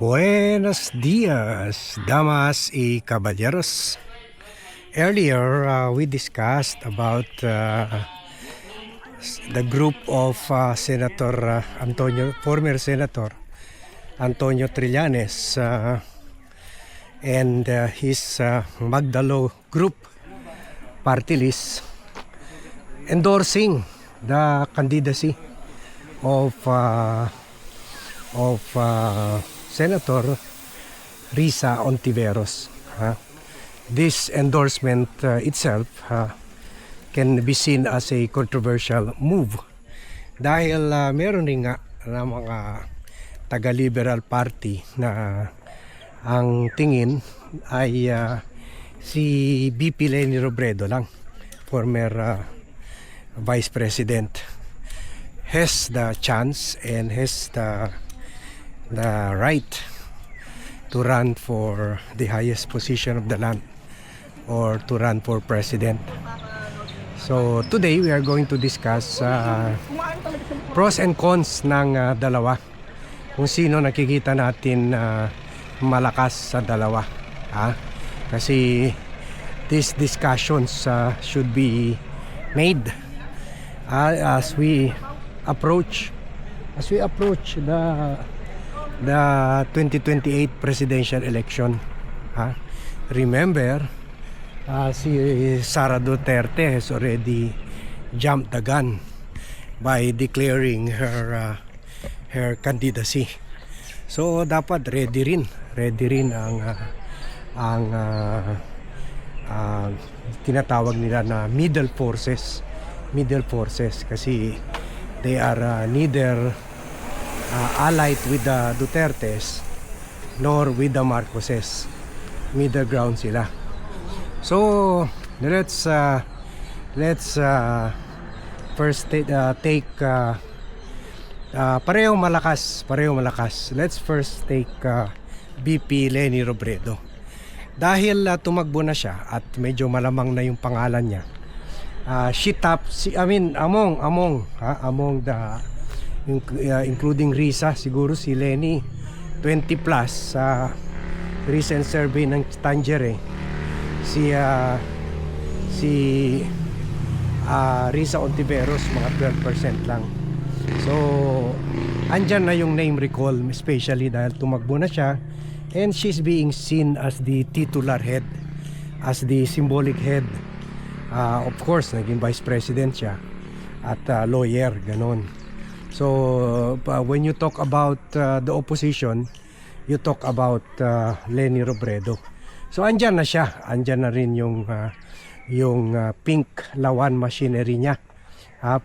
Buenos dias, damas y caballeros. Earlier, we discussed about the group of former Senator Antonio Trillanes and his Magdalo group party list endorsing the candidacy of Senator Risa Hontiveros. This endorsement itself can be seen as a controversial move dahil meron din nga na mga taga-Liberal Party na ang tingin ay si BP Leni Robredo lang, former Vice President, has the chance and has the right to run for the highest position of the land or to run for president. So today we are going to discuss pros and cons ng dalawa, kung sino nakikita natin malakas sa dalawa. Kasi these discussions should be made as we approach the 2028 presidential election. Remember, si Sara Duterte has already jumped the gun by declaring her candidacy. So dapat ready rin ang tinatawag nila na middle forces kasi they are neither allied with the Dutertes nor with the Marcoses. Middle ground sila. So let's first take parehong malakas. Let's first take BP Leni Robredo. Dahil tumakbo na siya at medyo malamang na yung pangalan niya. Among the including Risa, siguro si Leni 20 plus sa recent survey ng Tanger. Si Risa Hontiveros mga 12% lang. So andyan na yung name recall, especially dahil tumakbo na siya and she's being seen as the titular head, as the symbolic head. Of course naging vice president siya at lawyer, ganon. So when you talk about the opposition, you talk about Leni Robredo. So andyan na siya, andyan na rin yung pink lawan machinery niya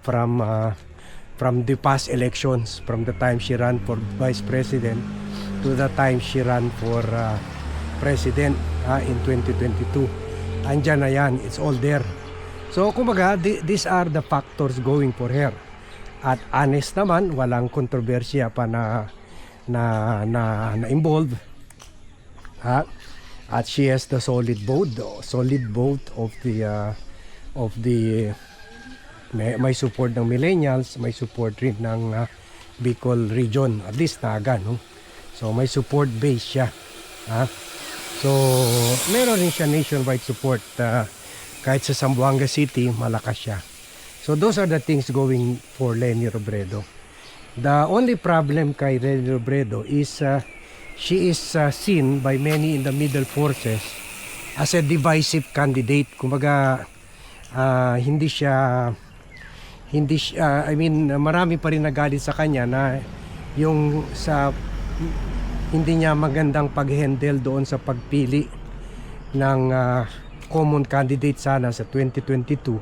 from the past elections, from the time she ran for vice president to the time she ran for president in 2022. Andyan na yan, it's all there. So kumbaga, these are the factors going for her. At honest naman, walang kontrobersya pa na involved. At she has the solid vote of the may support ng millennials, may support rin ng Bicol region, at least Naga, no? So may support base siya. So meron rin siya nationwide support, kahit sa Zamboanga City malakas siya. So those are the things going for Leni Robredo. The only problem kay Leni Robredo is she is seen by many in the middle forces as a divisive candidate. Kumbaga marami pa rin nagalit sa kanya na yung sa hindi niya magandang pag-handle doon sa pagpili ng common candidate sana sa 2022,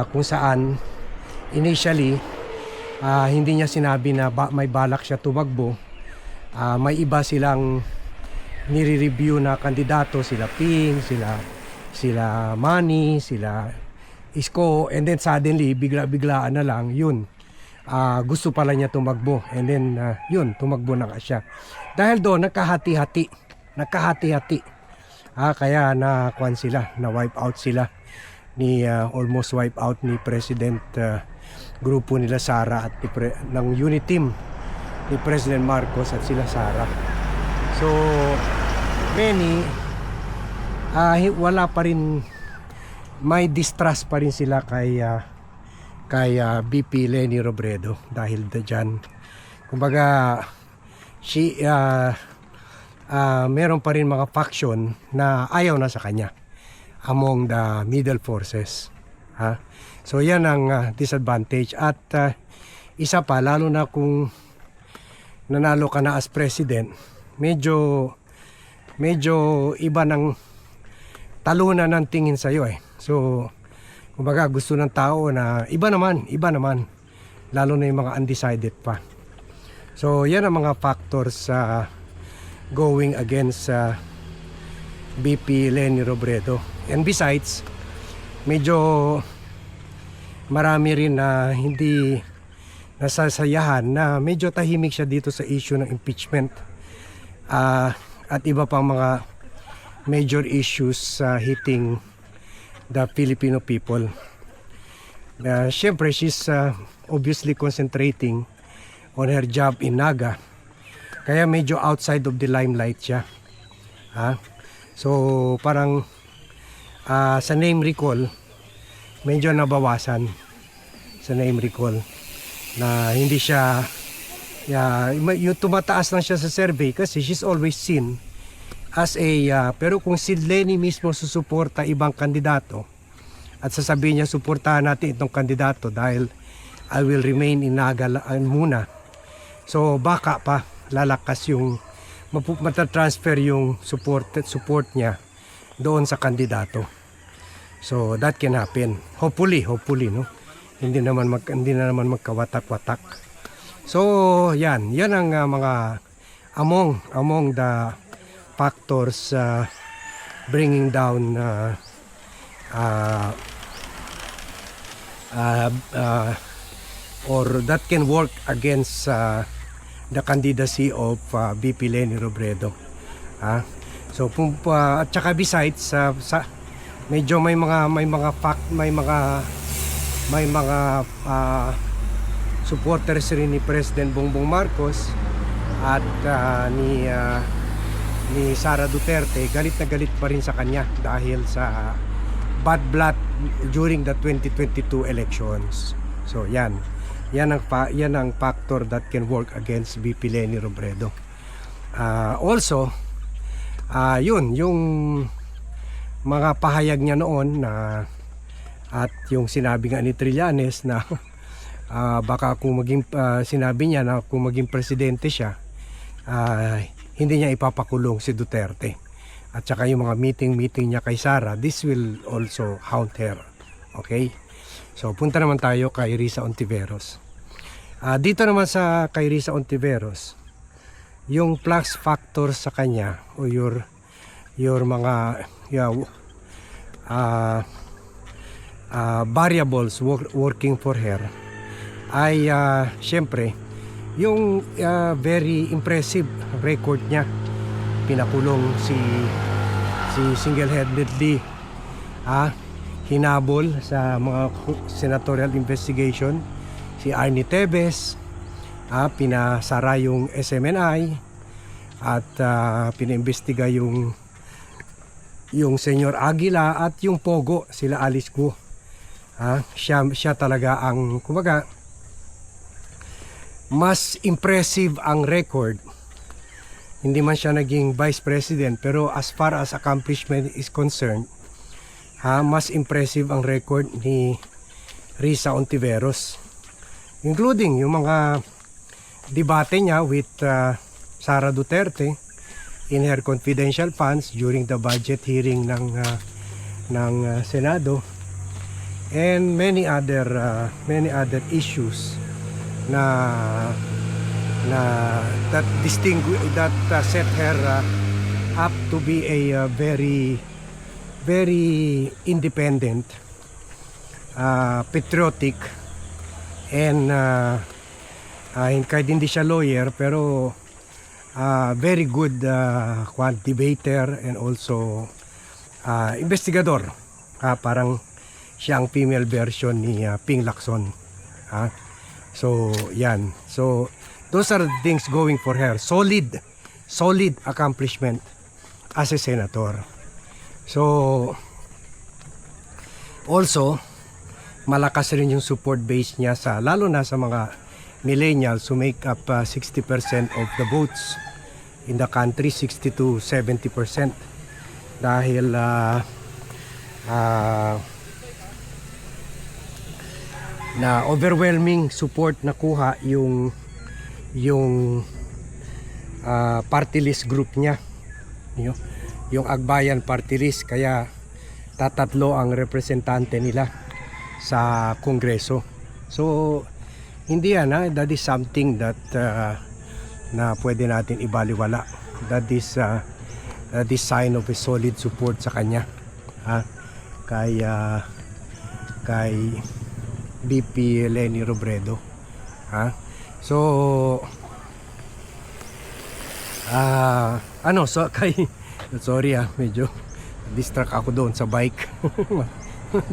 kung saan initially hindi niya sinabi na may balak siya tumakbo. May iba silang nire-review na kandidato, sila Ping, sila Manny, sila Isko, and then suddenly bigla-biglaan na lang yun, gusto pala niya tumakbo, and then yun, tumakbo na nga siya. Dahil doon nagkahati-hati, kaya na wipe out sila almost wipe out ni President grupo nila Sara at ng unit team ni President Marcos at sila Sara. So many wala pa rin, may distrust pa rin sila kay VP Leni Robredo dahil dyan, kumbaga meron pa rin mga faction na ayaw na sa kanya among the middle forces, ha? So yan ang disadvantage. At isa pa, lalo na kung nanalo ka na as president, medyo iba ng talunan ng tingin sa iyo So kumbaga gusto ng tao na iba naman, lalo na yung mga undecided pa. So yan ang mga factors sa going against VP Leni Robredo. And besides, medyo marami rin na hindi nasasayahan na medyo tahimik siya dito sa issue ng impeachment at iba pang mga major issues hitting the Filipino people. Siyempre, she's obviously concentrating on her job in Naga. Kaya medyo outside of the limelight siya. So parang sa name recall, medyo nabawasan sa name recall. Na hindi siya, yung tumataas lang siya sa survey kasi she's always seen as pero kung si Leni mismo susuporta ibang kandidato at sasabihin niya suportahan natin itong kandidato dahil I will remain in Naga muna. So baka pa lalakas yung matatransfer yung support niya doon sa kandidato. So that can happen. Hopefully no. Hindi na naman magkawatak-watak. So yan ang mga among the factors bringing down or that can work against the candidacy of VP Leni Robredo. So at saka besides medyo may mga supporters rin ni President Bongbong Marcos at ni Sara Duterte, galit na galit pa rin sa kanya dahil sa bad blood during the 2022 elections. So yan ang factor that can work against VP Leni Robredo. Also, yung mga pahayag niya noon at yung sinabi nga ni Trillanes na baka kung sinabi niya na kung maging presidente siya, hindi niya ipapakulong si Duterte. At saka yung mga meeting niya kay Sara, this will also haunt her. Okay? So punta naman tayo kay Risa Hontiveros. Dito naman kay Risa Hontiveros, yung plus factor sa kanya o your mga variables working for her ay syempre yung very impressive record niya. Pinakulong si single-handedly hinabol sa mga senatorial investigation si Arnie Tevez, pinasara yung SMNI at pinaimbestiga yung Senyor Aguila at yung Pogo, sila Alice Guo. Siya talaga ang, kumbaga, mas impressive ang record. Hindi man siya naging vice president, pero as far as accomplishment is concerned, mas impressive ang record ni Risa Hontiveros, including yung mga debate niya with Sara Duterte in her confidential funds during the budget hearing ng Senado, and many other issues that set her up to be a very independent, patriotic, and kahit hindi siya lawyer pero very good debater and also investigador. Parang siya ang female version ni Ping Lacson. So yan. So those are the things going for her. Solid accomplishment as a senator. So, also, malakas rin yung support base niya sa, lalo na sa mga millennials who make up 60% of the votes in the country, 60 to 70%. Dahil na overwhelming support na kuha yung party list group niya, yung Agbayan party list, kaya tatatlo ang representante nila sa Kongreso. So hindi yan, that is something that na pwede natin ibaliwala. That is sign of a solid support sa kanya, kay VP Leni Robredo. So so kay sorry medyo distract ako doon sa bike.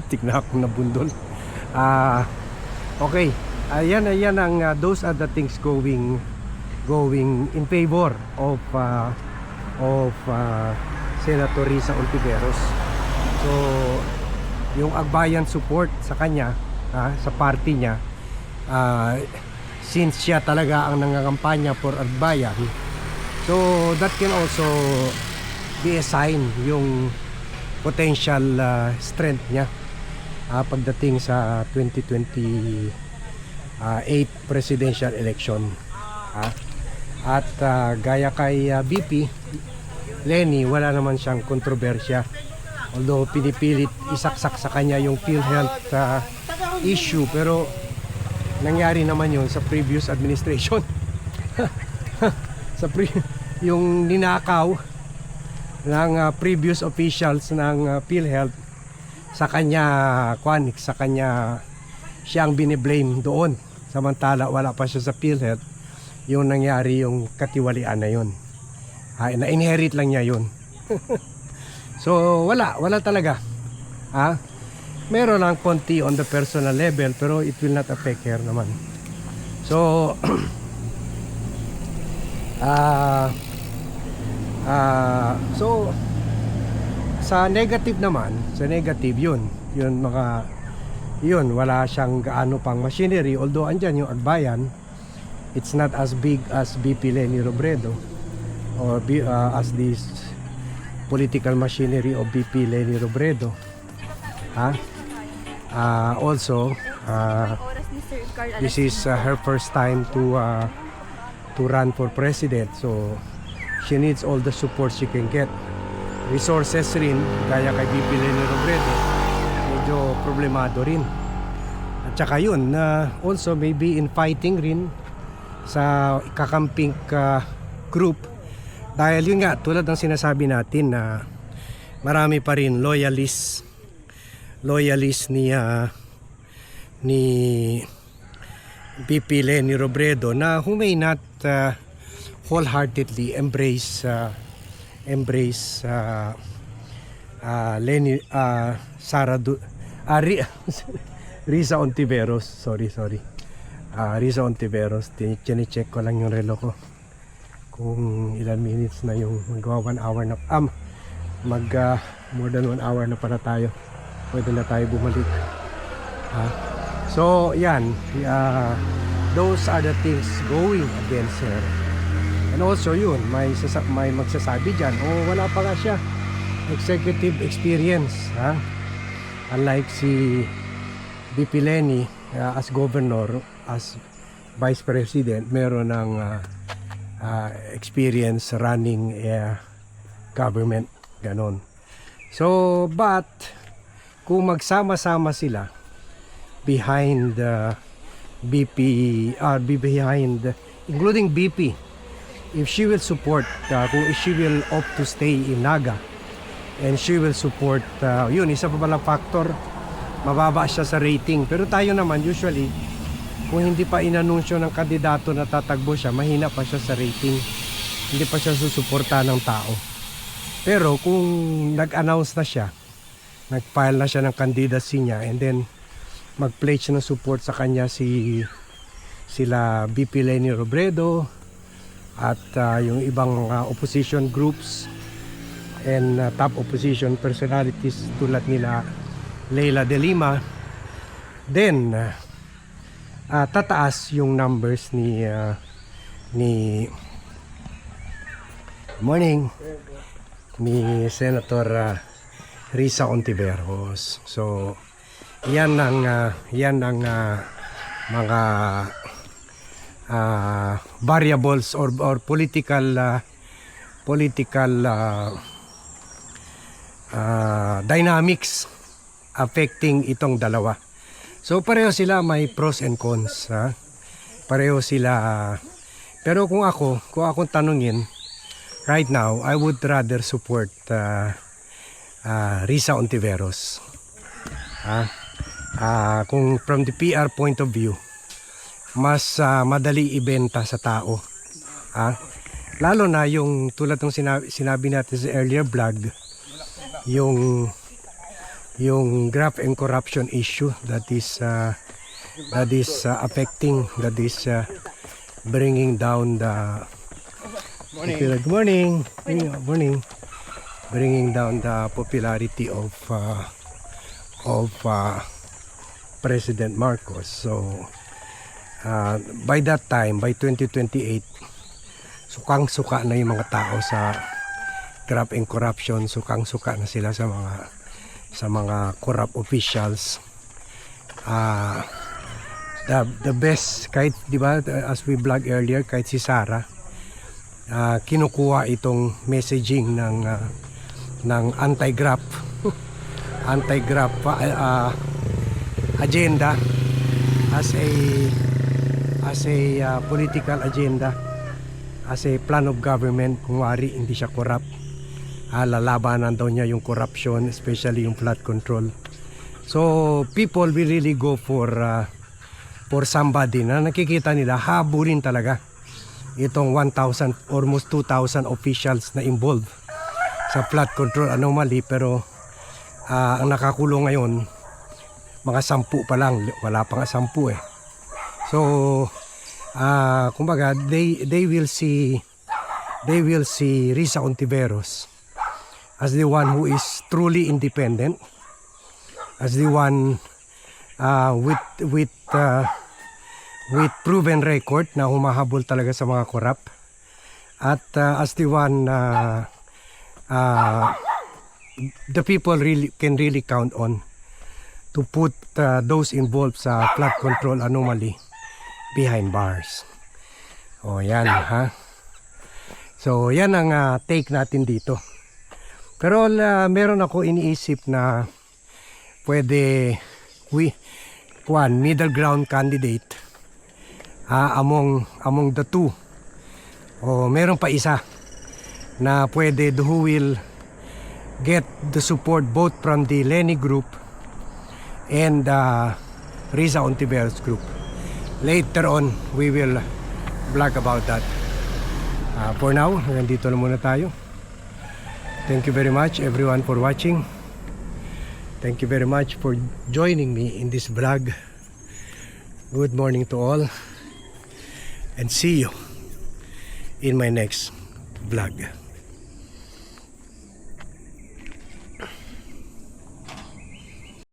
Tignan ako na bundol. Okay, ayan ang those are the things going in favor of Senator Risa Ontiveros. So yung Agbayan support sa kanya, sa party niya, since siya talaga ang nangangampanya for Agbayan, so that can also be a sign yung potential strength niya pagdating sa 2028 presidential election. At gaya kay VP Leni, wala naman siyang kontrobersya, although pinipilit isaksak sa kanya yung PhilHealth issue, pero nangyari naman yun sa previous administration. Yung ninakaw ng previous officials ng PhilHealth sa kanya, siya ang biniblame doon, samantala wala pa siya sa PhilHealth. Yung nangyari yung katiwalian na yun, na-inherit lang niya yun. So wala talaga, meron lang konti on the personal level, pero it will not affect her naman. So so sa negative naman, yun wala siyang gaano pang machinery, although andyan yung Agbayan. It's not as big as VP Leni Robredo or as this political machinery of VP Leni Robredo. Also this is her first time to run for president, so she needs all the support she can get. Resources rin, gaya kay VP Leni Robredo, medyo problemado rin. At saka yun, also maybe in fighting rin sa kakamping group, dahil yun nga, tulad ng sinasabi natin na marami pa rin loyalist ni VP Leni Robredo na who may not wholeheartedly embrace Leni Risa Ontiveros. Sorry. Risa Ontiveros. Chine-check ko lang yung relo ko kung ilan minutes na yung magawa 1 hour na more than 1 hour na para tayo. Pwede na tayo bumalik. So yan, those are the things going against her. And also yun, may magsasabi dyan, wala pa nga siya executive experience, unlike si VP Leni as governor, as vice president, meron ng experience running government, ganon. So but kung magsama-sama sila behind including BP, if she will support, kung she will opt to stay in Naga and she will support, yun, isa pa palang factor, mababa siya sa rating. Pero tayo naman usually, kung hindi pa inanunsyo ng kandidato na tatagbo siya, mahina pa siya sa rating, hindi pa siya susuporta ng tao. Pero kung nag-announce na siya, nag-file na siya ng candidacy niya, and then mag-pledge ng support sa kanya si sila BP Leni Robredo at yung ibang opposition groups and top opposition personalities tulad nila Leila de Lima. Then tataas yung numbers ni morning ni Senator Risa Ontiveros. So yan ang mga variables or political dynamics affecting itong dalawa. So pareho sila may pros and cons, ha? Pareho sila pero kung akong tanungin right now, I would rather support Risa Ontiveros. Kung from the PR point of view, mas madali ibenta sa tao. Lalo na yung tulad ng sinabi natin sa earlier vlog, yung graft and corruption issue that is affecting, that is bringing down the good morning, bringing down the popularity of President Marcos. So by that time, by 2028, sukang-suka na yung mga tao sa graft and corruption, sukang-suka na sila sa mga corrupt officials. The best, kahit di ba, as we vlog earlier, kahit si Sara kinukuha itong messaging ng anti-graft agenda as a political agenda, as a plan of government. Kung wari hindi siya corrupt, lalabanan daw niya yung corruption, especially yung flood control. So people will really go for somebody na nakikita nila habulin talaga itong 1,000, almost 2,000 officials na involved sa flood control anomaly. Pero ang nakakulong ngayon mga 10 pa lang, wala pa nga 10 eh. So kumbaga they will see Risa Ontiveros as the one who is truly independent, as the one with proven record na humahabol talaga sa mga corrupt, at as the one the people can really count on to put those involved sa flood control anomaly behind bars. O yan, ha. So yan ang take natin dito. Pero meron ako iniisip na pwede middle ground candidate among the two. O meron pa isa na pwede, who will get the support both from the Leni group and Risa Ontiveros group. Later on we will vlog about that. For now, nandito na muna tayo. Thank you very much everyone for watching. Thank you very much for joining me in this vlog. Good morning to all, and see you in my next vlog.